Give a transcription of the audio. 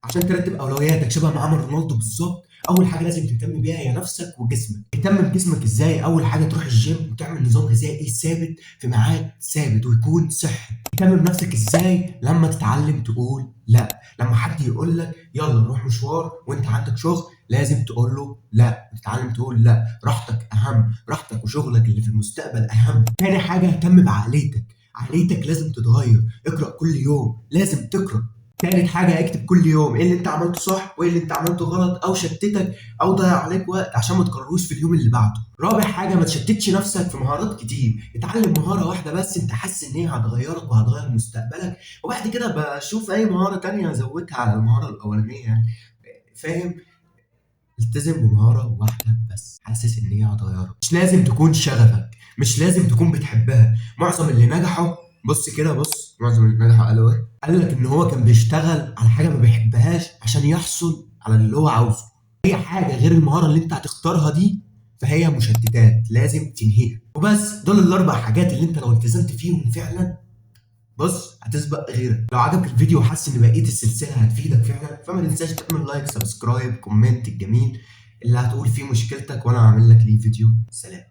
عشان ترتب اولوياتك شبه ما عمل رونالدو بالظبط. اول حاجه لازم تهتم بيها هي نفسك وجسمك. تهتم بجسمك ازاي؟ اول حاجه تروح الجيم وتعمل نظام غذائي ثابت في ميعاد ثابت ويكون صحي. تهتم بنفسك ازاي؟ لما تتعلم تقول لا. لما حد يقول لك يلا نروح مشوار وانت عندك شغل لازم تقول له لا. تتعلم تقول لا. راحتك اهم. راحتك وشغلك اللي في المستقبل اهم. تاني حاجه اهتم بعقليتك. عقليتك لازم تتغير. اقرا كل يوم. لازم تقرا. تالت حاجة اكتب كل يوم ايه اللي انت عملته صح وايه اللي انت عملته غلط او شتتك او ضيع عليك وقت عشان ما تكرروش في اليوم اللي بعده. رابع حاجة ما تشتتش نفسك في مهارات كتير. اتعلم مهارة واحدة بس انت حاسس ان هي هتغيرك وهتغير مستقبلك، وبعد كده بشوف اي مهارة تانية ازودها على المهارة الاولانية يعني. فاهم؟ التزم بمهارة واحدة بس حاسس إن هي هتغيرك. مش لازم تكون شغفك، مش لازم تكون بتحبها. معظم اللي نجحوا، بص كده بص، معظم اللي نجحوا قالوا إيه؟ قال لك إن هو كان بيشتغل على حاجة ما بيحبهاش عشان يحصل على اللي هو عاوزه. أي حاجة غير المهارة اللي أنت هتختارها دي فهي مشتتات لازم تنهيها. وبس دول الأربع حاجات اللي أنت لو التزمت فيهم فعلا بص هتسبق غيرك. لو عجبك الفيديو وحاسس ان بقيه السلسله هتفيدك فعلا فما تنساش تعمل لايك سبسكرايب كومنت الجميل اللي هتقول فيه مشكلتك وانا هعمل لك ليه فيديو. سلام.